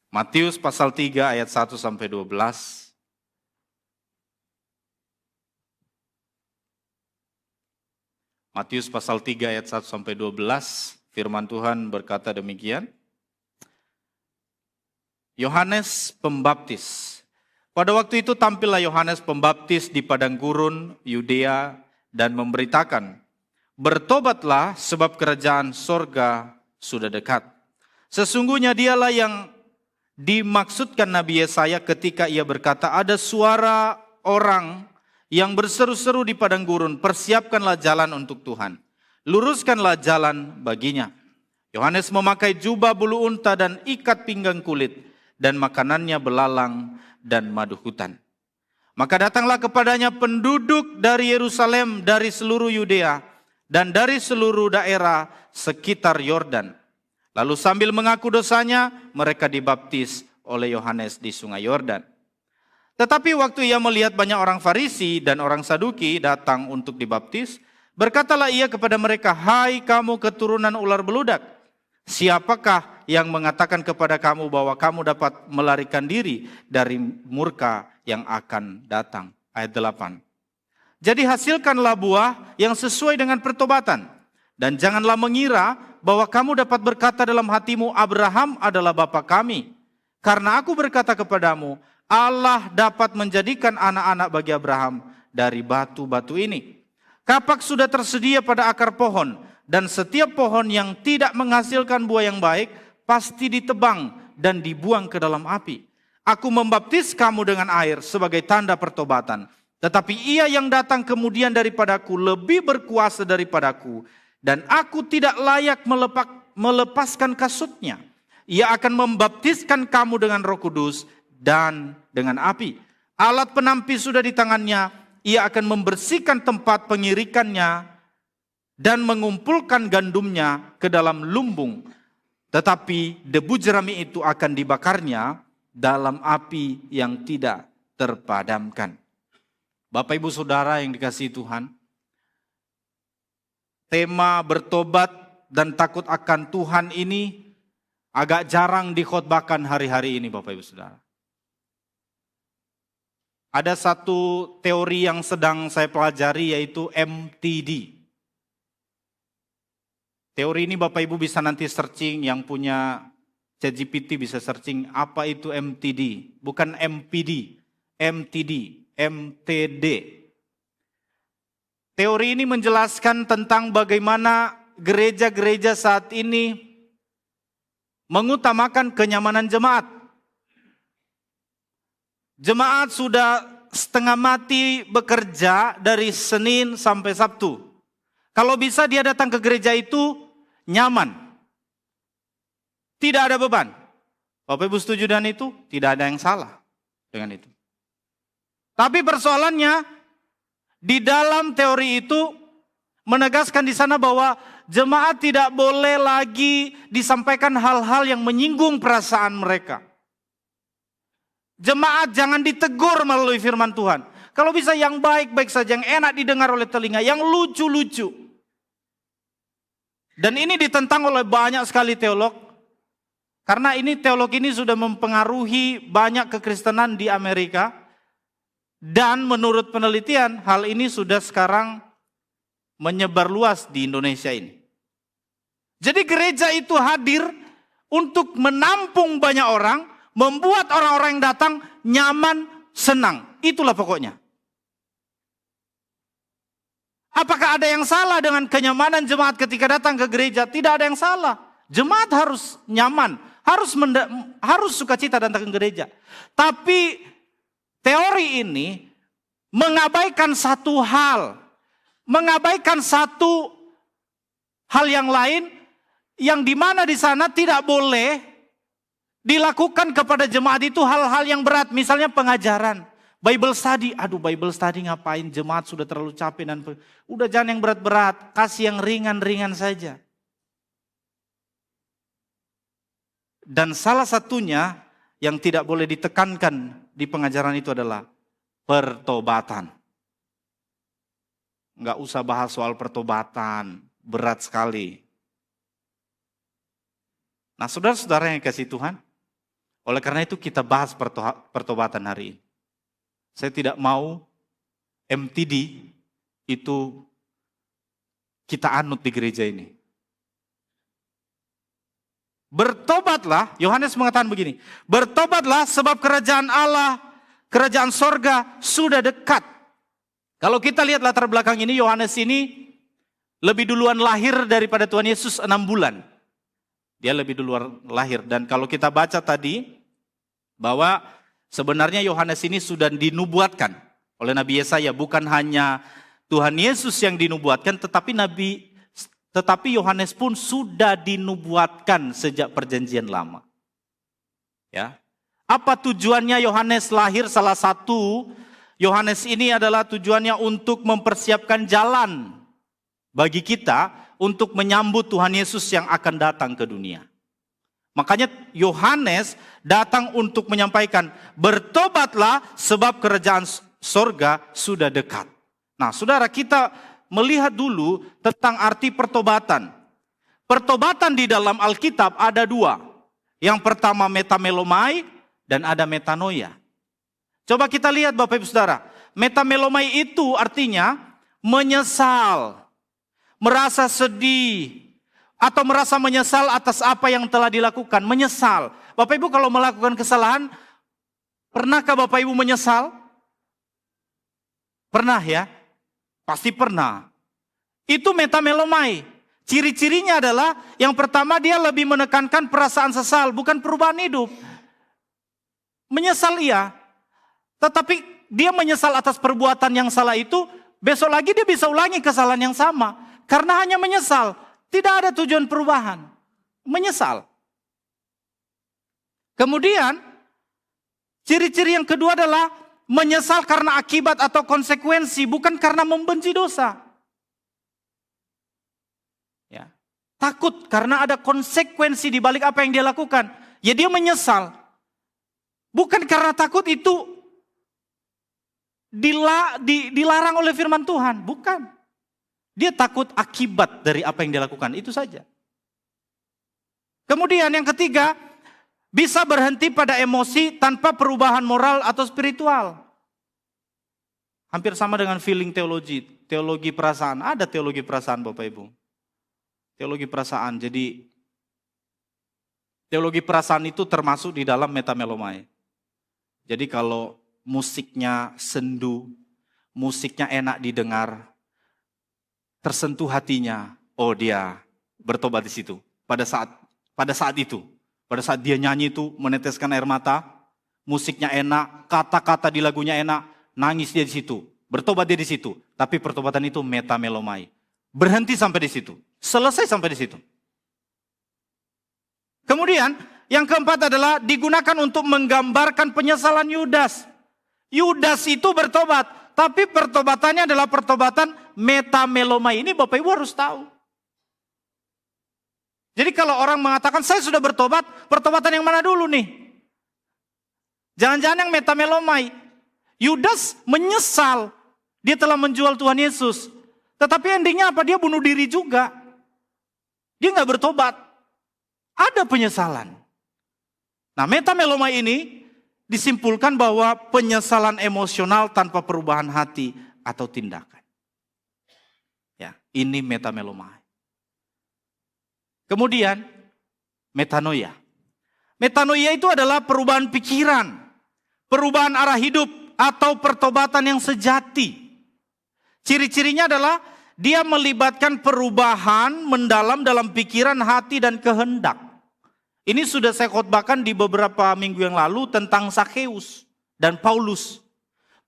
Matius pasal 3 ayat 1 sampai 12. Matius pasal 3 ayat 1 sampai 12, firman Tuhan berkata demikian. Yohanes Pembaptis. Pada waktu itu tampillah Yohanes Pembaptis di padang gurun Yudea dan memberitakan, bertobatlah sebab kerajaan sorga sudah dekat. Sesungguhnya dialah yang dimaksudkan Nabi Yesaya ketika ia berkata, ada suara orang yang berseru-seru di padang gurun, persiapkanlah jalan untuk Tuhan, luruskanlah jalan baginya. Yohanes memakai jubah bulu unta dan ikat pinggang kulit, dan makanannya belalang dan madu hutan. Maka datanglah kepadanya penduduk dari Yerusalem, dari seluruh Yudea, dan dari seluruh daerah sekitar Yordan. Lalu sambil mengaku dosanya, mereka dibaptis oleh Yohanes di sungai Yordan. Tetapi waktu ia melihat banyak orang Farisi dan orang Saduki datang untuk dibaptis, berkatalah ia kepada mereka, hai kamu keturunan ular beludak, siapakah yang mengatakan kepada kamu bahwa kamu dapat melarikan diri dari murka yang akan datang? Ayat 8. Jadi hasilkanlah buah yang sesuai dengan pertobatan. Dan janganlah mengira bahwa kamu dapat berkata dalam hatimu, Abraham adalah bapa kami. Karena aku berkata kepadamu, Allah dapat menjadikan anak-anak bagi Abraham dari batu-batu ini. Kapak sudah tersedia pada akar pohon, dan setiap pohon yang tidak menghasilkan buah yang baik, pasti ditebang dan dibuang ke dalam api. Aku membaptis kamu dengan air sebagai tanda pertobatan. Tetapi ia yang datang kemudian daripadaku lebih berkuasa daripadaku, dan aku tidak layak melepaskan kasutnya. Ia akan membaptiskan kamu dengan Roh Kudus dan dengan api. Alat penampi sudah di tangannya, ia akan membersihkan tempat pengirikannya dan mengumpulkan gandumnya ke dalam lumbung. Tetapi debu jerami itu akan dibakarnya dalam api yang tidak terpadamkan. Bapak Ibu Saudara yang dikasihi Tuhan, tema bertobat dan takut akan Tuhan ini agak jarang dikhotbahkan hari-hari ini Bapak Ibu Saudara. Ada satu teori yang sedang saya pelajari yaitu MTD. Teori ini Bapak Ibu bisa nanti searching, yang punya ChatGPT bisa searching apa itu MTD. Bukan MPD, MTD, MTD. Teori ini menjelaskan tentang bagaimana gereja-gereja saat ini mengutamakan kenyamanan jemaat. Jemaat sudah setengah mati bekerja dari Senin sampai Sabtu. Kalau bisa dia datang ke gereja itu nyaman. Tidak ada beban. Bapak Ibu setuju dengan itu? Tidak ada yang salah dengan itu. Tapi persoalannya, di dalam teori itu menegaskan di sana bahwa jemaat tidak boleh lagi disampaikan hal-hal yang menyinggung perasaan mereka. Jemaat jangan ditegur melalui firman Tuhan. Kalau bisa yang baik-baik saja, yang enak didengar oleh telinga, yang lucu-lucu. Dan ini ditentang oleh banyak sekali teolog. Karena ini teolog ini sudah mempengaruhi banyak kekristenan di Amerika. Dan menurut penelitian, hal ini sudah sekarang menyebar luas di Indonesia ini. Jadi gereja itu hadir untuk menampung banyak orang, membuat orang-orang yang datang nyaman, senang. Itulah pokoknya. Apakah ada yang salah dengan kenyamanan jemaat ketika datang ke gereja? Tidak ada yang salah. Jemaat harus nyaman, harus sukacita datang ke gereja. Tapi teori ini mengabaikan satu hal. Mengabaikan satu hal yang lain yang dimana di sana tidak boleh dilakukan kepada jemaat itu hal-hal yang berat. Misalnya pengajaran, Bible study. Aduh, Bible study ngapain, jemaat sudah terlalu capek. Dan udah jangan yang berat-berat, kasih yang ringan-ringan saja. Dan salah satunya yang tidak boleh ditekankan di pengajaran itu adalah pertobatan. Nggak usah bahas soal pertobatan, berat sekali. Nah saudara-saudara yang kasih Tuhan, Oleh karena itu kita bahas pertobatan hari ini. Saya tidak mau MTD itu kita anut di gereja ini. Bertobatlah, Yohanes mengatakan begini, bertobatlah sebab kerajaan Allah, kerajaan sorga sudah dekat. Kalau kita lihat latar belakang ini, Yohanes ini lebih duluan lahir daripada Tuhan Yesus 6 bulan. Dia lebih duluan lahir. Dan kalau kita baca tadi, bahwa sebenarnya Yohanes ini sudah dinubuatkan oleh Nabi Yesaya. Bukan hanya Tuhan Yesus yang dinubuatkan, tetapi Yohanes pun sudah dinubuatkan sejak perjanjian lama. Ya. Apa tujuannya Yohanes lahir? Salah satu, Yohanes ini adalah tujuannya untuk mempersiapkan jalan bagi kita untuk menyambut Tuhan Yesus yang akan datang ke dunia. Makanya Yohanes datang untuk menyampaikan, bertobatlah sebab kerajaan sorga sudah dekat. Nah, saudara, kita melihat dulu tentang arti pertobatan. Pertobatan di dalam Alkitab ada dua. Yang pertama metamelomai dan ada metanoia. Coba kita lihat Bapak Ibu Saudara. Metamelomai itu artinya menyesal, merasa sedih, atau merasa menyesal atas apa yang telah dilakukan. Menyesal. Bapak Ibu kalau melakukan kesalahan, pernahkah Bapak Ibu menyesal? Pernah ya? Pasti pernah. Itu metamelomai. Ciri-cirinya adalah yang pertama dia lebih menekankan perasaan sesal, bukan perubahan hidup. Menyesal iya. Tetapi dia menyesal atas perbuatan yang salah itu, besok lagi dia bisa ulangi kesalahan yang sama. Karena hanya menyesal, tidak ada tujuan perubahan. Menyesal. Kemudian, ciri-ciri yang kedua adalah menyesal karena akibat atau konsekuensi, bukan karena membenci dosa. Ya. Takut karena ada konsekuensi di balik apa yang dia lakukan. Ya dia menyesal. Bukan karena takut itu dilarang oleh firman Tuhan. Bukan. Dia takut akibat dari apa yang dia lakukan. Itu saja. Kemudian yang ketiga, bisa berhenti pada emosi tanpa perubahan moral atau spiritual. Hampir sama dengan feeling teologi perasaan. Ada teologi perasaan Bapak Ibu. Teologi perasaan. Jadi teologi perasaan itu termasuk di dalam metamelomai. Jadi kalau musiknya sendu, musiknya enak didengar, tersentuh hatinya, oh dia bertobat di situ. Pada saat itu. Pada saat dia nyanyi itu meneteskan air mata, musiknya enak, kata-kata di lagunya enak, nangis dia di situ, bertobat dia di situ. Tapi pertobatan itu metamelomai. Berhenti sampai di situ, selesai sampai di situ. Kemudian yang keempat adalah digunakan untuk menggambarkan penyesalan Yudas. Yudas itu bertobat, tapi pertobatannya adalah pertobatan metamelomai. Ini Bapak Ibu harus tahu. Jadi kalau orang mengatakan saya sudah bertobat, pertobatan yang mana dulu nih? Jangan-jangan yang metamelomai. Yudas menyesal dia telah menjual Tuhan Yesus. Tetapi endingnya apa? Dia bunuh diri juga. Dia nggak bertobat. Ada penyesalan. Nah, metamelomai ini disimpulkan bahwa penyesalan emosional tanpa perubahan hati atau tindakan. Ya, ini metamelomai. Kemudian, metanoia. Metanoia itu adalah perubahan pikiran, perubahan arah hidup, atau pertobatan yang sejati. Ciri-cirinya adalah dia melibatkan perubahan mendalam dalam pikiran, hati, dan kehendak. Ini sudah saya khotbahkan di beberapa minggu yang lalu tentang Zakheus dan Paulus.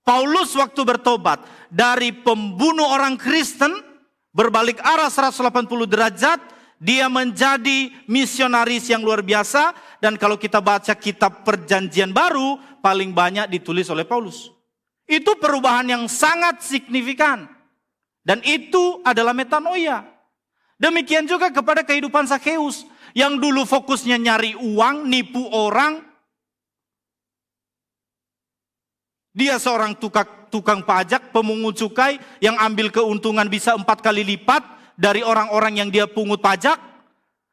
Paulus waktu bertobat dari pembunuh orang Kristen, berbalik arah 180 derajat, dia menjadi misionaris yang luar biasa. Dan kalau kita baca kitab Perjanjian Baru, paling banyak ditulis oleh Paulus. Itu perubahan yang sangat signifikan. Dan itu adalah metanoia. Demikian juga kepada kehidupan Zakheus. Yang dulu fokusnya nyari uang, nipu orang. Dia seorang tukang pajak, pemungut cukai yang ambil keuntungan bisa 4 kali lipat dari orang-orang yang dia pungut pajak.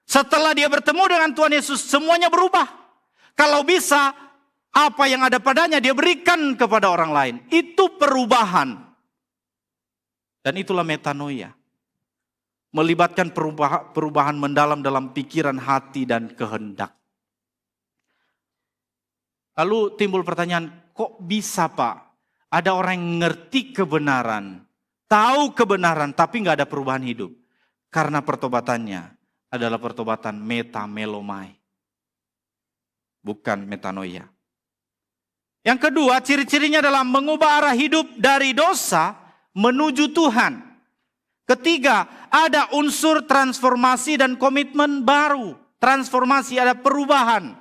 Setelah dia bertemu dengan Tuhan Yesus, semuanya berubah. Kalau bisa, apa yang ada padanya dia berikan kepada orang lain. Itu perubahan. Dan itulah metanoia. Melibatkan perubahan mendalam dalam pikiran, hati, dan kehendak. Lalu timbul pertanyaan, kok bisa Pak? Ada orang yang ngerti kebenaran, tahu kebenaran, tapi nggak ada perubahan hidup. Karena pertobatannya adalah pertobatan metamelomai. Bukan metanoia. Yang kedua, ciri-cirinya adalah mengubah arah hidup dari dosa menuju Tuhan. Ketiga, ada unsur transformasi dan komitmen baru. Transformasi, ada perubahan.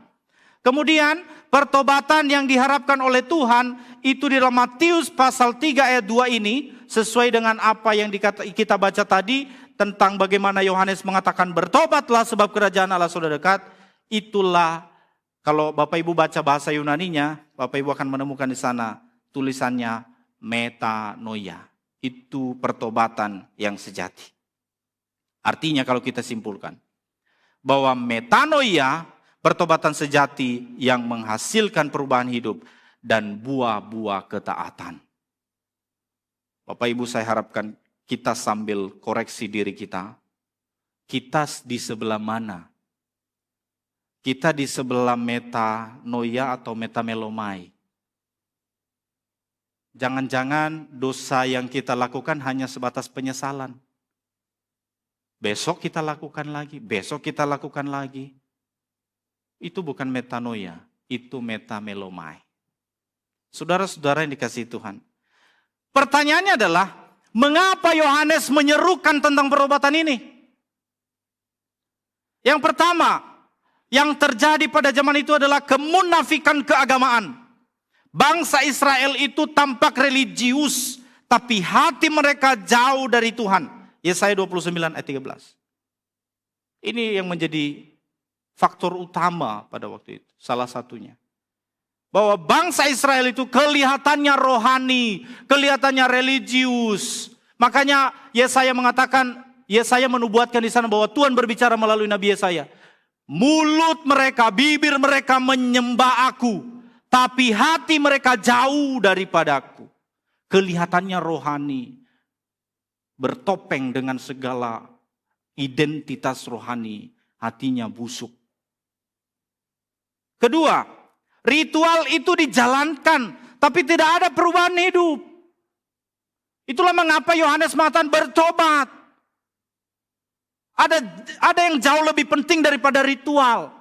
Kemudian, pertobatan yang diharapkan oleh Tuhan, itu di dalam Matius pasal 3 ayat 2 ini, sesuai dengan apa yang kita baca tadi, tentang bagaimana Yohanes mengatakan, bertobatlah sebab kerajaan Allah sudah dekat. Itulah, kalau Bapak Ibu baca bahasa Yunaninya, Bapak Ibu akan menemukan di sana tulisannya metanoia. Itu pertobatan yang sejati. Artinya kalau kita simpulkan, bahwa metanoia, pertobatan sejati yang menghasilkan perubahan hidup dan buah-buah ketaatan. Bapak Ibu, saya harapkan kita sambil koreksi diri kita. Kita di sebelah mana? Kita di sebelah metanoia atau metamelomai? Jangan-jangan dosa yang kita lakukan hanya sebatas penyesalan. Besok kita lakukan lagi, besok kita lakukan lagi. Itu bukan metanoia, itu metamelomai. Saudara-saudara yang dikasihi Tuhan. Pertanyaannya adalah, mengapa Yohanes menyerukan tentang pertobatan ini? Yang pertama, yang terjadi pada zaman itu adalah kemunafikan keagamaan. Bangsa Israel itu tampak religius, tapi hati mereka jauh dari Tuhan. Yesaya 29 ayat 13. Ini yang menjadi faktor utama pada waktu itu, salah satunya. Bahwa bangsa Israel itu kelihatannya rohani, kelihatannya religius. Makanya Yesaya mengatakan, Yesaya menubuatkan di sana bahwa Tuhan berbicara melalui Nabi Yesaya. Mulut mereka, bibir mereka menyembah aku, tapi hati mereka jauh daripadaku. Kelihatannya rohani, bertopeng dengan segala identitas rohani, hatinya busuk. Kedua, ritual itu dijalankan, tapi tidak ada perubahan hidup. Itulah mengapa Yohanes mengatakan bertobat. Ada yang jauh lebih penting daripada ritual,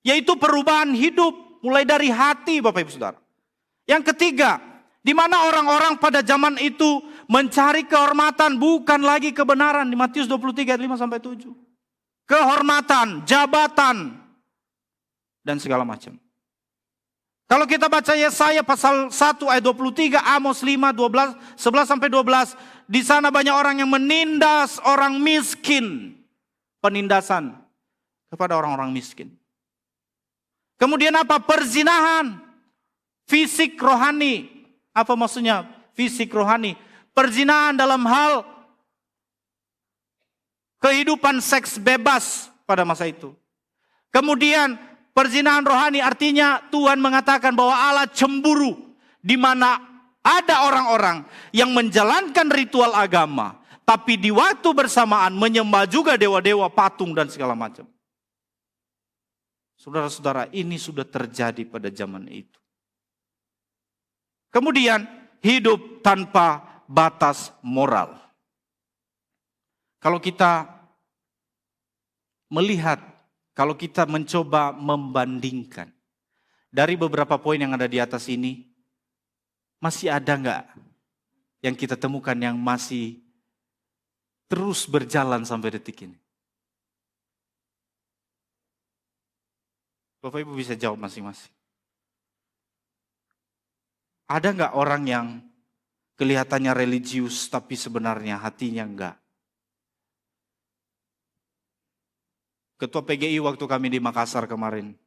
yaitu perubahan hidup. Mulai dari hati, Bapak Ibu Saudara. Yang ketiga, di mana orang-orang pada zaman itu mencari kehormatan, bukan lagi kebenaran. Di Matius 23 ayat 5-7. Kehormatan, jabatan, dan segala macam. Kalau kita baca Yesaya pasal 1 ayat 23, Amos 5, 11-12. Di sana banyak orang yang menindas orang miskin. Penindasan kepada orang-orang miskin. Kemudian apa? Perzinahan. Fisik rohani. Apa maksudnya fisik rohani? Perzinahan dalam hal kehidupan seks bebas pada masa itu. Kemudian perzinahan rohani artinya Tuhan mengatakan bahwa Allah cemburu. Di mana ada orang-orang yang menjalankan ritual agama. Tapi di waktu bersamaan menyembah juga dewa-dewa, patung dan segala macam. Saudara-saudara, ini sudah terjadi pada zaman itu. Kemudian, hidup tanpa batas moral. Kalau kita melihat, kalau kita mencoba membandingkan, dari beberapa poin yang ada di atas ini, masih ada enggak yang kita temukan yang masih terus berjalan sampai detik ini? Bapak Ibu bisa jawab masing-masing. Ada enggak orang yang kelihatannya religius tapi sebenarnya hatinya enggak? Ketua PGI waktu kami di Makassar kemarin,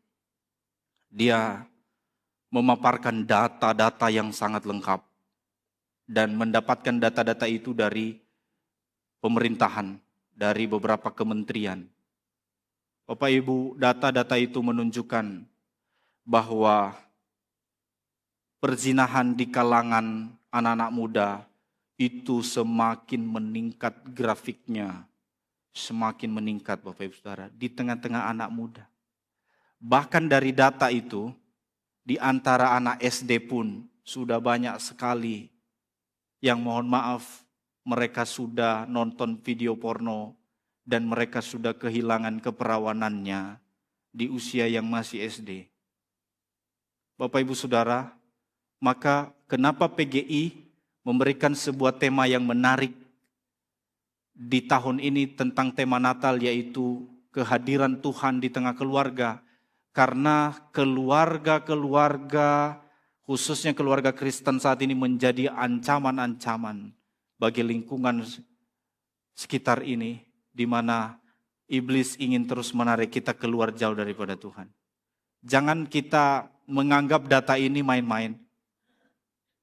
dia memaparkan data-data yang sangat lengkap dan mendapatkan data-data itu dari pemerintahan, dari beberapa kementerian. Bapak Ibu, data-data itu menunjukkan bahwa perzinahan di kalangan anak-anak muda itu semakin meningkat grafiknya. Semakin meningkat Bapak Ibu Saudara di tengah-tengah anak muda. Bahkan dari data itu, di antara anak SD pun sudah banyak sekali yang mohon maaf mereka sudah nonton video porno dan mereka sudah kehilangan keperawanannya di usia yang masih SD. Bapak Ibu Saudara, maka kenapa PGI memberikan sebuah tema yang menarik di tahun ini tentang tema Natal, yaitu kehadiran Tuhan di tengah keluarga. Karena keluarga-keluarga, khususnya keluarga Kristen saat ini menjadi ancaman-ancaman bagi lingkungan sekitar ini, di mana iblis ingin terus menarik kita keluar jauh daripada Tuhan. Jangan kita menganggap data ini main-main,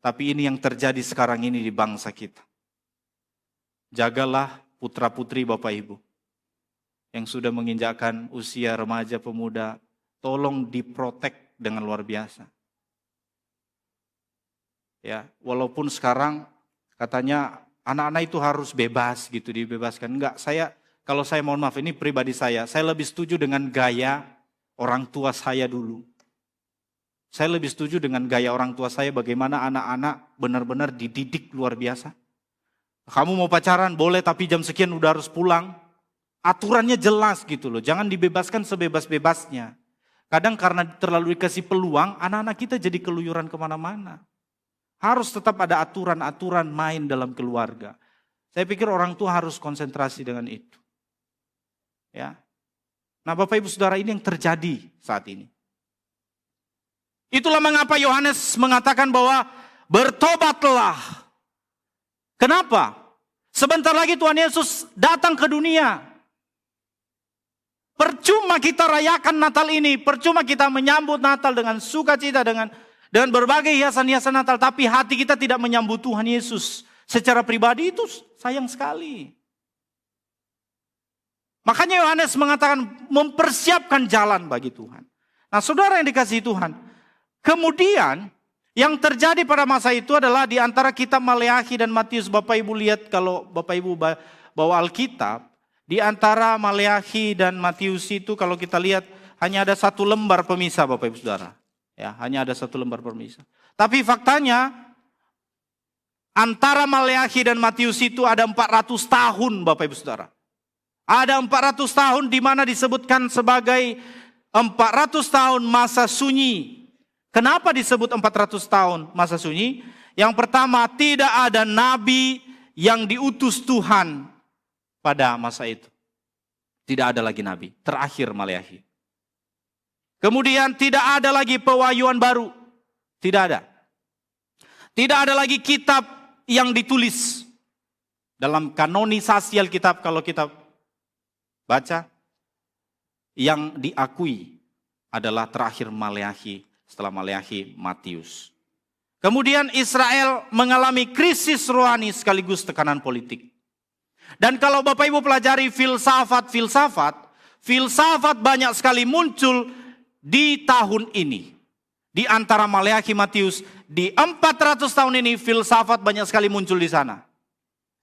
tapi ini yang terjadi sekarang ini di bangsa kita. Jagalah putra-putri Bapak Ibu yang sudah menginjakkan usia remaja pemuda, tolong diprotek dengan luar biasa. Ya, walaupun sekarang katanya anak-anak itu harus bebas gitu, dibebaskan. Enggak, kalau saya mohon maaf, ini pribadi saya lebih setuju dengan gaya orang tua saya dulu. Saya lebih setuju dengan gaya orang tua saya bagaimana anak-anak benar-benar dididik luar biasa. Kamu mau pacaran boleh, tapi jam sekian udah harus pulang. Aturannya jelas gitu loh, jangan dibebaskan sebebas-bebasnya. Kadang karena terlalu dikasih peluang, anak-anak kita jadi keluyuran kemana-mana. Harus tetap ada aturan-aturan main dalam keluarga. Saya pikir orang tua harus konsentrasi dengan itu. Ya. Nah Bapak Ibu Saudara, ini yang terjadi saat ini. Itulah mengapa Yohanes mengatakan bahwa bertobatlah. Kenapa? Sebentar lagi Tuhan Yesus datang ke dunia. Percuma kita rayakan Natal ini, percuma kita menyambut Natal dengan sukacita, dengan berbagai hiasan-hiasan Natal, tapi hati kita tidak menyambut Tuhan Yesus secara pribadi, itu sayang sekali. Makanya Yohanes mengatakan mempersiapkan jalan bagi Tuhan. Nah saudara yang dikasihi Tuhan, kemudian yang terjadi pada masa itu adalah di antara kitab Maleakhi dan Matius. Bapak Ibu lihat kalau Bapak Ibu bawa Alkitab, di antara Maleakhi dan Matius itu kalau kita lihat hanya ada satu lembar pemisah Bapak Ibu Saudara. Ya, hanya ada satu lembar pemisah. Tapi faktanya antara Maleakhi dan Matius itu ada 400 tahun Bapak Ibu Saudara. Ada 400 tahun di mana disebutkan sebagai 400 tahun masa sunyi. Kenapa disebut 400 tahun masa sunyi? Yang pertama, tidak ada nabi yang diutus Tuhan pada masa itu. Tidak ada lagi nabi, terakhir Maleakhi. Kemudian tidak ada lagi pewahyuan baru. Tidak ada. Tidak ada lagi kitab yang ditulis. Dalam kanonisasi Alkitab kalau kita baca, yang diakui adalah terakhir Maleakhi, setelah Maleakhi Matius. Kemudian Israel mengalami krisis rohani sekaligus tekanan politik. Dan kalau Bapak Ibu pelajari filsafat banyak sekali muncul di tahun ini. Di antara Maleakhi Matius, di 400 tahun ini filsafat banyak sekali muncul di sana.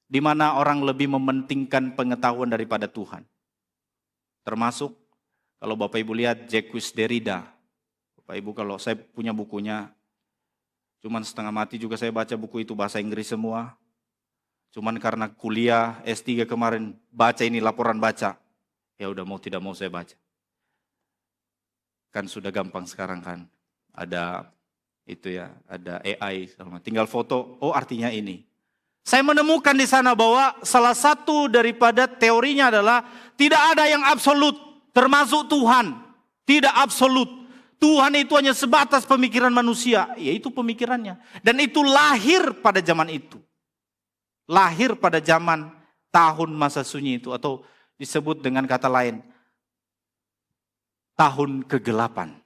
Di mana orang lebih mementingkan pengetahuan daripada Tuhan. Termasuk kalau Bapak Ibu lihat Jacques Derrida. Bapak Ibu kalau saya punya bukunya, cuman setengah mati juga saya baca buku itu, bahasa Inggris semua. Cuman karena kuliah S3 kemarin baca ini laporan baca. Ya udah mau tidak mau saya baca. Kan sudah gampang sekarang kan. Ada itu ya, ada AI. Tinggal foto, oh artinya ini. Saya menemukan di sana bahwa salah satu daripada teorinya adalah tidak ada yang absolut, termasuk Tuhan. Tidak absolut. Tuhan itu hanya sebatas pemikiran manusia, yaitu pemikirannya. Dan itu lahir pada zaman itu. Lahir pada zaman tahun masa sunyi itu, atau disebut dengan kata lain, tahun kegelapan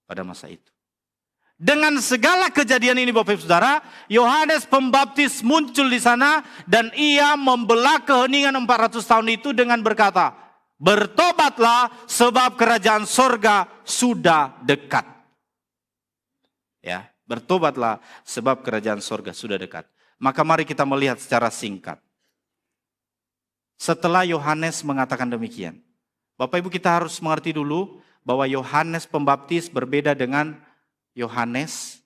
pada masa itu. Dengan segala kejadian ini Bapak Ibu Saudara, Yohanes Pembaptis muncul di sana dan ia membelah keheningan 400 tahun itu dengan berkata, Bertobatlah sebab kerajaan sorga sudah dekat. Ya, bertobatlah sebab kerajaan sorga sudah dekat. Maka mari kita melihat secara singkat. Setelah Yohanes mengatakan demikian, Bapak Ibu kita harus mengerti dulu bahwa Yohanes Pembaptis berbeda dengan Yohanes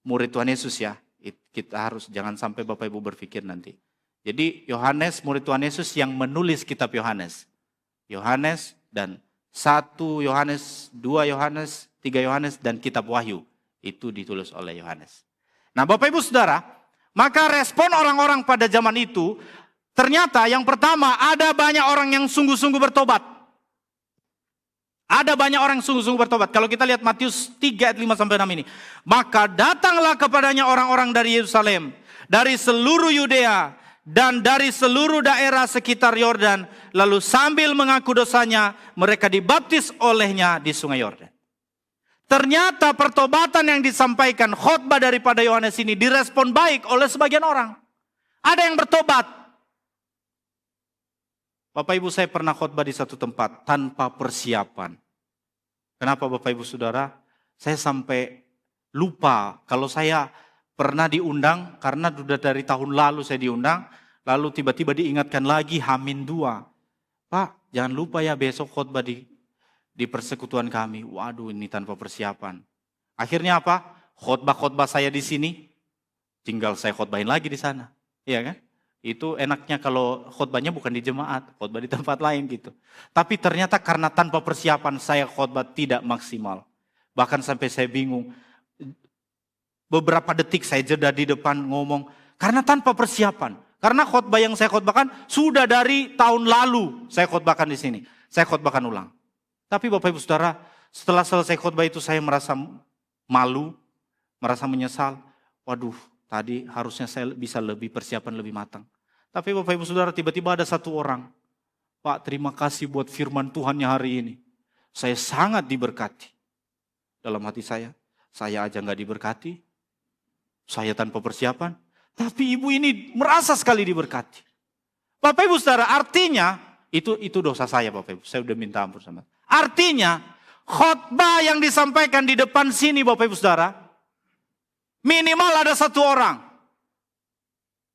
murid Tuhan Yesus ya. Kita harus jangan sampai Bapak Ibu berpikir nanti. Jadi Yohanes murid Tuhan Yesus yang menulis kitab Yohanes. Yohanes dan 1 Yohanes, 2 Yohanes, 3 Yohanes dan kitab Wahyu. Itu ditulis oleh Yohanes. Nah Bapak Ibu Saudara, maka respon orang-orang pada zaman itu, ternyata yang pertama ada banyak orang yang sungguh-sungguh bertobat. Ada banyak orang yang sungguh-sungguh bertobat. Kalau kita lihat Matius 3 ayat 5-6 ini. Maka datanglah kepadanya orang-orang dari Yerusalem, dari seluruh Yudea, dan dari seluruh daerah sekitar Yordan, lalu sambil mengaku dosanya, mereka dibaptis olehnya di sungai Yordan. Ternyata pertobatan yang disampaikan khotbah daripada Yohanes ini direspon baik oleh sebagian orang. Ada yang bertobat. Bapak Ibu saya pernah khotbah di satu tempat tanpa persiapan. Kenapa Bapak Ibu Saudara? Saya sampai lupa kalau saya pernah diundang karena sudah dari tahun lalu saya diundang. Lalu tiba-tiba diingatkan lagi H-2. Pak, jangan lupa ya besok khotbah di persekutuan kami. Waduh, ini tanpa persiapan. Akhirnya apa? Khotbah-khotbah saya di sini, tinggal saya khotbahin lagi di sana. Iya kan? Itu enaknya kalau khotbahnya bukan di jemaat, khotbah di tempat lain gitu. Tapi ternyata karena tanpa persiapan saya khotbah tidak maksimal. Bahkan sampai saya bingung. Beberapa detik saya jeda di depan ngomong, karena tanpa persiapan. Karena khotbah yang saya khotbahkan sudah dari tahun lalu saya khotbahkan di sini. Saya khotbahkan ulang. Tapi Bapak Ibu Saudara, setelah selesai khotbah itu saya merasa malu, merasa menyesal. Waduh, tadi harusnya saya bisa lebih persiapan lebih matang. Tapi Bapak Ibu Saudara, tiba-tiba ada satu orang. Pak, terima kasih buat firman Tuhannya hari ini. Saya sangat diberkati. Dalam hati saya aja nggak diberkati. Saya tanpa persiapan. Tapi ibu ini merasa sekali diberkati. Bapak Ibu Saudara, artinya itu dosa saya Bapak Ibu. Saya udah minta ampun sama. Artinya khotbah yang disampaikan di depan sini Bapak Ibu Saudara, minimal ada satu orang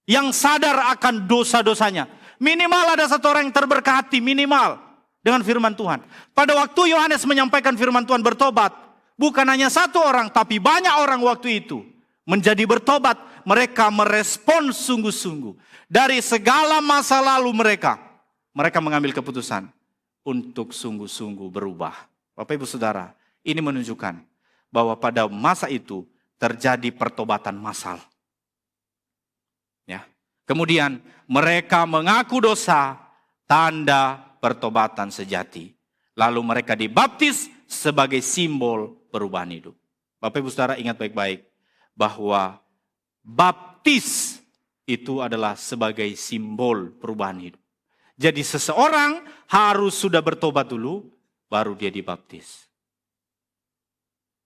yang sadar akan dosa-dosanya. Minimal ada satu orang yang terberkati, minimal dengan firman Tuhan. Pada waktu Yohanes menyampaikan firman Tuhan bertobat, bukan hanya satu orang, tapi banyak orang waktu itu menjadi bertobat. Mereka merespon sungguh-sungguh. Dari segala masa lalu mereka mengambil keputusan untuk sungguh-sungguh berubah. Bapak Ibu Saudara, ini menunjukkan bahwa pada masa itu terjadi pertobatan massal. Ya. Kemudian mereka mengaku dosa, tanda pertobatan sejati. Lalu mereka dibaptis sebagai simbol perubahan hidup. Bapak Ibu Saudara ingat baik-baik bahwa baptis itu adalah sebagai simbol perubahan hidup. Jadi seseorang harus sudah bertobat dulu, baru dia dibaptis.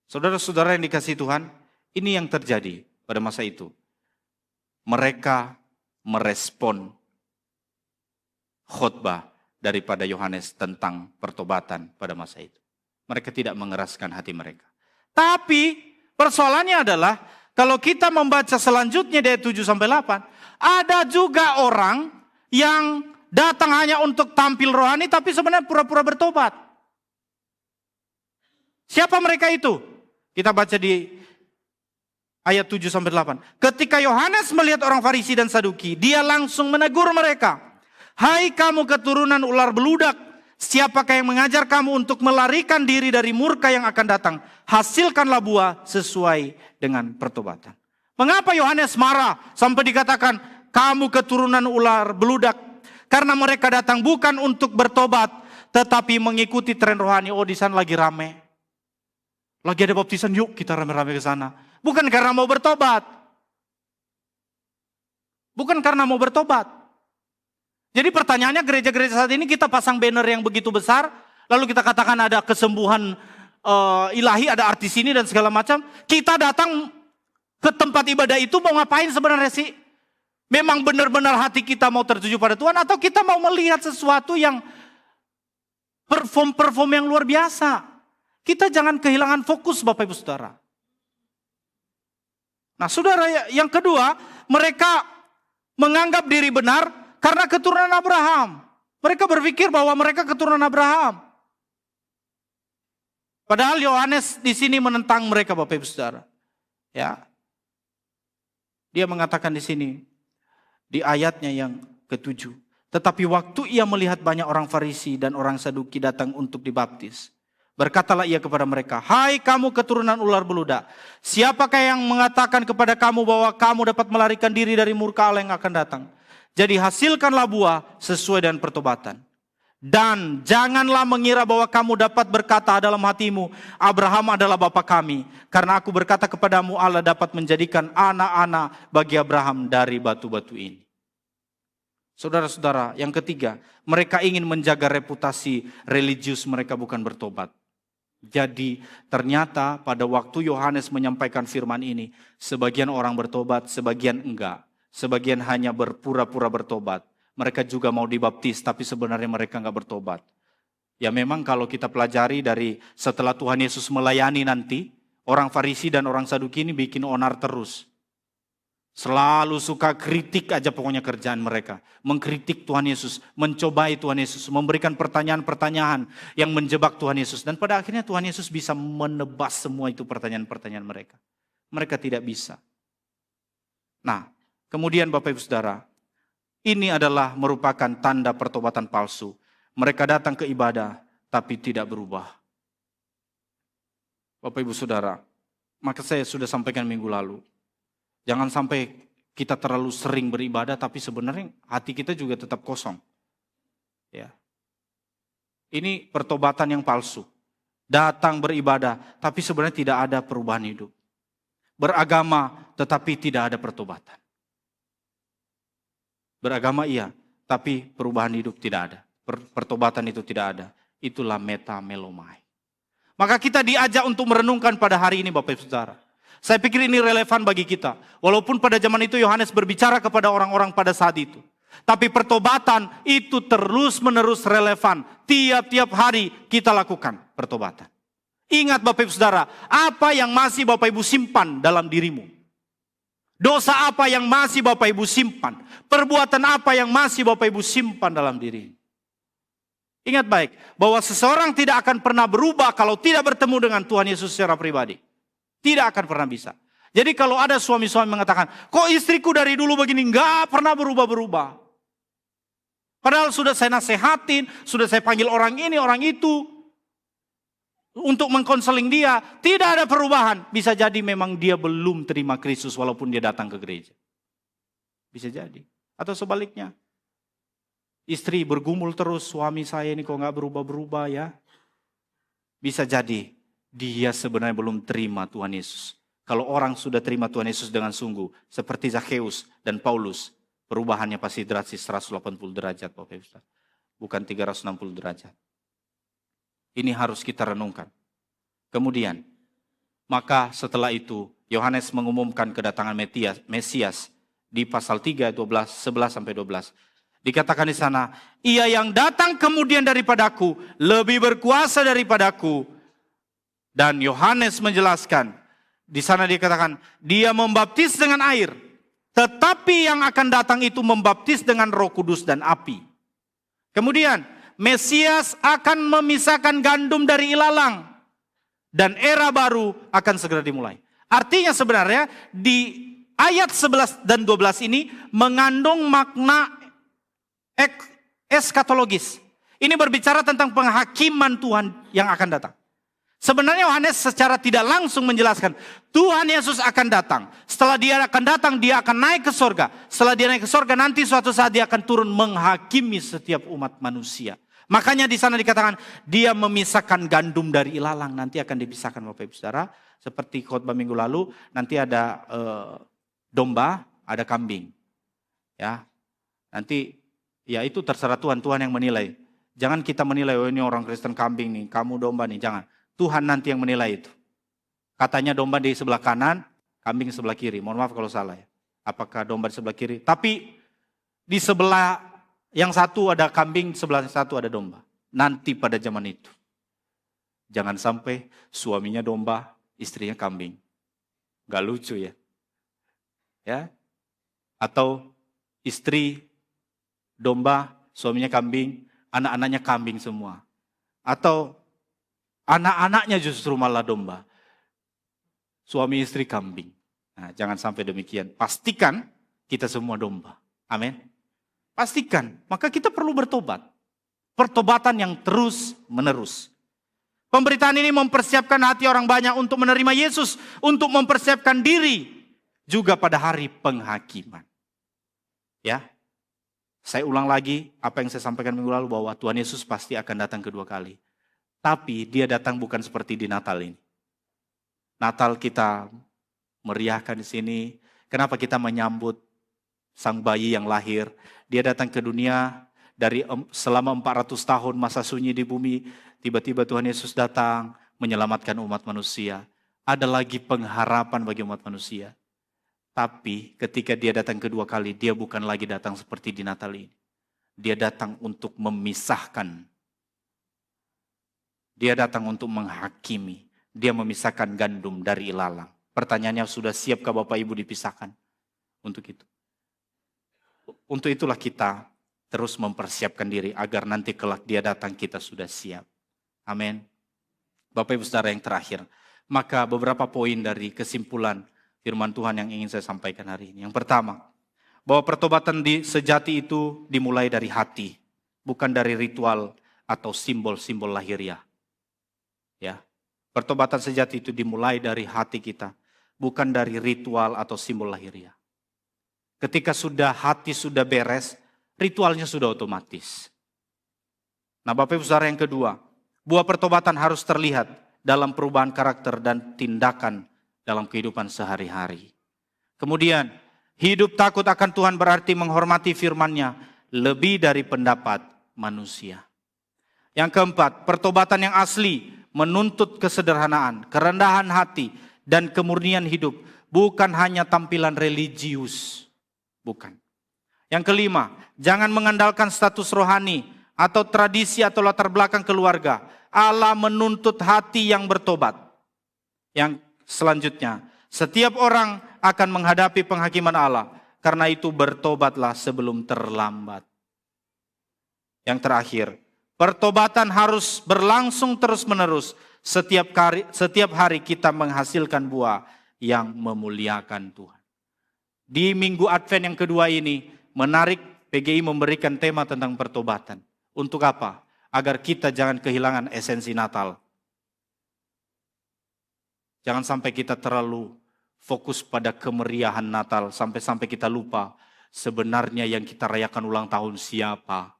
Saudara-saudara yang dikasihi Tuhan, ini yang terjadi pada masa itu. Mereka merespon khotbah daripada Yohanes tentang pertobatan pada masa itu. Mereka tidak mengeraskan hati mereka. Tapi persoalannya adalah kalau kita membaca selanjutnya dari 7-8, ada juga orang yang datang hanya untuk tampil rohani tapi sebenarnya pura-pura bertobat. Siapa mereka itu? Kita baca di ayat 7-8. Ketika Yohanes melihat orang Farisi dan Saduki, dia langsung menegur mereka. Hai kamu keturunan ular beludak, siapakah yang mengajar kamu untuk melarikan diri dari murka yang akan datang? Hasilkanlah buah sesuai dengan pertobatan. Mengapa Yohanes marah sampai dikatakan kamu keturunan ular beludak? Karena mereka datang bukan untuk bertobat, tetapi mengikuti tren rohani. Oh, di sana lagi rame. Lagi ada baptisan, yuk kita rame-rame ke sana. Bukan karena mau bertobat. Bukan karena mau bertobat. Jadi pertanyaannya gereja-gereja saat ini kita pasang banner yang begitu besar, lalu kita katakan ada kesembuhan ilahi, ada artis ini dan segala macam. Kita datang ke tempat ibadah itu mau ngapain sebenarnya sih? Memang benar-benar hati kita mau tertuju pada Tuhan atau kita mau melihat sesuatu yang perform yang luar biasa. Kita jangan kehilangan fokus Bapak Ibu Saudara. Nah saudara, yang kedua, mereka menganggap diri benar karena keturunan Abraham. Mereka berpikir bahwa mereka keturunan Abraham. Padahal Yohanes di sini menentang mereka Bapak Ibu Saudara. Ya. Dia mengatakan di sini, di ayatnya yang ke-7. Tetapi waktu ia melihat banyak orang Farisi dan orang Saduki datang untuk dibaptis, berkatalah ia kepada mereka, "Hai kamu keturunan ular beludak, siapakah yang mengatakan kepada kamu bahwa kamu dapat melarikan diri dari murka Allah yang akan datang? Jadi hasilkanlah buah sesuai dengan pertobatan. Dan janganlah mengira bahwa kamu dapat berkata dalam hatimu, Abraham adalah bapa kami. Karena aku berkata kepadamu, Allah dapat menjadikan anak-anak bagi Abraham dari batu-batu ini." Saudara-saudara, yang ketiga, mereka ingin menjaga reputasi religius mereka, bukan bertobat. Jadi ternyata pada waktu Yohanes menyampaikan firman ini, sebagian orang bertobat, sebagian enggak. Sebagian hanya berpura-pura bertobat. Mereka juga mau dibaptis, tapi sebenarnya mereka enggak bertobat. Ya memang kalau kita pelajari dari setelah Tuhan Yesus melayani nanti, orang Farisi dan orang Saduki ini bikin onar terus. Selalu suka kritik aja pokoknya kerjaan mereka. Mengkritik Tuhan Yesus, mencobai Tuhan Yesus, memberikan pertanyaan-pertanyaan yang menjebak Tuhan Yesus. Dan pada akhirnya Tuhan Yesus bisa menebas semua itu pertanyaan-pertanyaan mereka. Mereka tidak bisa. Nah, kemudian Bapak Ibu Saudara, ini adalah merupakan tanda pertobatan palsu. Mereka datang ke ibadah tapi tidak berubah. Bapak Ibu Saudara, maka saya sudah sampaikan minggu lalu. Jangan sampai kita terlalu sering beribadah tapi sebenarnya hati kita juga tetap kosong. Ya. Ini pertobatan yang palsu. Datang beribadah tapi sebenarnya tidak ada perubahan hidup. Beragama tetapi tidak ada pertobatan. Beragama iya, tapi perubahan hidup tidak ada. Pertobatan itu tidak ada. Itulah metamelomai. Maka kita diajak untuk merenungkan pada hari ini Bapak Ibu Saudara. Saya pikir ini relevan bagi kita. Walaupun pada zaman itu Yohanes berbicara kepada orang-orang pada saat itu. Tapi pertobatan itu terus menerus relevan. Tiap-tiap hari kita lakukan pertobatan. Ingat Bapak Ibu Saudara, apa yang masih Bapak Ibu simpan dalam dirimu? Dosa apa yang masih Bapak Ibu simpan? Perbuatan apa yang masih Bapak Ibu simpan dalam diri? Ingat baik, bahwa seseorang tidak akan pernah berubah kalau tidak bertemu dengan Tuhan Yesus secara pribadi. Tidak akan pernah bisa. Jadi kalau ada suami-suami mengatakan, kok istriku dari dulu begini, enggak pernah berubah-berubah. Padahal sudah saya nasehatin, sudah saya panggil orang ini, orang itu. Untuk mengkonseling dia, tidak ada perubahan. Bisa jadi memang dia belum terima Kristus walaupun dia datang ke gereja. Bisa jadi. Atau sebaliknya. Istri bergumul terus, suami saya ini kok enggak berubah-berubah ya. Bisa jadi. Dia sebenarnya belum terima Tuhan Yesus. Kalau orang sudah terima Tuhan Yesus dengan sungguh, seperti Zakheus dan Paulus, perubahannya pasti drastis 180 derajat, Bapak Ibu. Bukan 360 derajat. Ini harus kita renungkan. Kemudian, maka setelah itu, Yohanes mengumumkan kedatangan Mesias di pasal 3, 11 sampai 12. Dikatakan di sana, ia yang datang kemudian daripadaku, lebih berkuasa daripadaku. Dan Yohanes menjelaskan, di sana dikatakan, dia membaptis dengan air. Tetapi yang akan datang itu membaptis dengan Roh Kudus dan api. Kemudian, Mesias akan memisahkan gandum dari ilalang. Dan era baru akan segera dimulai. Artinya sebenarnya di ayat 11 dan 12 ini mengandung makna eskatologis. Ini berbicara tentang penghakiman Tuhan yang akan datang. Sebenarnya Yohanes secara tidak langsung menjelaskan, Tuhan Yesus akan datang. Setelah dia akan datang, dia akan naik ke sorga. Setelah dia naik ke sorga, nanti suatu saat dia akan turun menghakimi setiap umat manusia. Makanya di sana dikatakan, dia memisahkan gandum dari ilalang. Nanti akan dipisahkan Bapak Ibu Saudara. Seperti khotbah minggu lalu, nanti ada domba, ada kambing. Ya, nanti ya itu terserah Tuhan, Tuhan yang menilai. Jangan kita menilai, oh ini orang Kristen kambing nih, kamu domba nih, jangan. Tuhan nanti yang menilai itu. Katanya domba di sebelah kanan, kambing di sebelah kiri. Mohon maaf kalau salah ya. Apakah domba di sebelah kiri? Tapi di sebelah yang satu ada kambing, sebelah satu ada domba. nanti pada zaman itu. Jangan sampai suaminya domba, istrinya kambing. Gak lucu ya. Ya. Atau istri domba, suaminya kambing, anak-anaknya kambing semua. Atau anak-anaknya justru malah domba. Suami istri kambing. Nah, jangan sampai demikian. Pastikan kita semua domba. Amin. Pastikan. Maka kita perlu bertobat. Pertobatan yang terus menerus. Pemberitaan ini mempersiapkan hati orang banyak untuk menerima Yesus. Untuk mempersiapkan diri juga pada hari penghakiman. Ya. Saya ulang lagi apa yang saya sampaikan minggu lalu bahwa Tuhan Yesus pasti akan datang kedua kali. Tapi dia datang bukan seperti di Natal ini. Natal kita meriahkan di sini. Kenapa kita menyambut sang bayi yang lahir? Dia datang ke dunia dari selama 400 tahun masa sunyi di bumi. Tiba-tiba Tuhan Yesus datang menyelamatkan umat manusia. Ada lagi pengharapan bagi umat manusia. Tapi ketika dia datang kedua kali, dia bukan lagi datang seperti di Natal ini. Dia datang untuk memisahkan. Dia datang untuk menghakimi. Dia memisahkan gandum dari ilalang. Pertanyaannya, sudah siapkah Bapak Ibu dipisahkan? Untuk itu. Untuk itulah kita terus mempersiapkan diri agar nanti kelak dia datang kita sudah siap. Amin. Bapak Ibu Saudara yang terakhir. Maka beberapa poin dari kesimpulan firman Tuhan yang ingin saya sampaikan hari ini. Yang pertama, bahwa pertobatan sejati itu dimulai dari hati. Bukan dari ritual atau simbol-simbol lahiriah. Ya. Pertobatan sejati itu dimulai dari hati kita, bukan dari ritual atau simbol lahiriah. Ketika hati sudah beres, ritualnya sudah otomatis. Nah, Bapak Ibu Saudara yang kedua, buah pertobatan harus terlihat dalam perubahan karakter dan tindakan dalam kehidupan sehari-hari. Kemudian, hidup takut akan Tuhan berarti menghormati firman-Nya lebih dari pendapat manusia. Yang keempat, pertobatan yang asli menuntut kesederhanaan, kerendahan hati, dan kemurnian hidup. Bukan hanya tampilan religius. Bukan. Yang kelima, jangan mengandalkan status rohani atau tradisi atau latar belakang keluarga. Allah menuntut hati yang bertobat. Yang selanjutnya, setiap orang akan menghadapi penghakiman Allah. Karena itu bertobatlah sebelum terlambat. Yang terakhir, pertobatan harus berlangsung terus-menerus. Setiap hari kita menghasilkan buah yang memuliakan Tuhan. Di minggu Advent yang kedua ini, menarik PGI memberikan tema tentang pertobatan. Untuk apa? Agar kita jangan kehilangan esensi Natal. Jangan sampai kita terlalu fokus pada kemeriahan Natal. Sampai-sampai kita lupa sebenarnya yang kita rayakan ulang tahun siapa.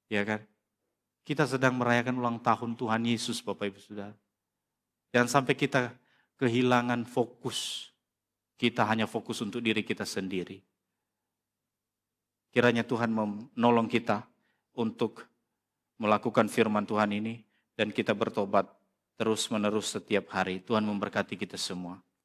Ya kan? Kita sedang merayakan ulang tahun Tuhan Yesus, Bapak Ibu Saudara. Jangan sampai kita kehilangan fokus. Kita hanya fokus untuk diri kita sendiri. Kiranya Tuhan menolong kita untuk melakukan firman Tuhan ini dan kita bertobat terus-menerus setiap hari. Tuhan memberkati kita semua.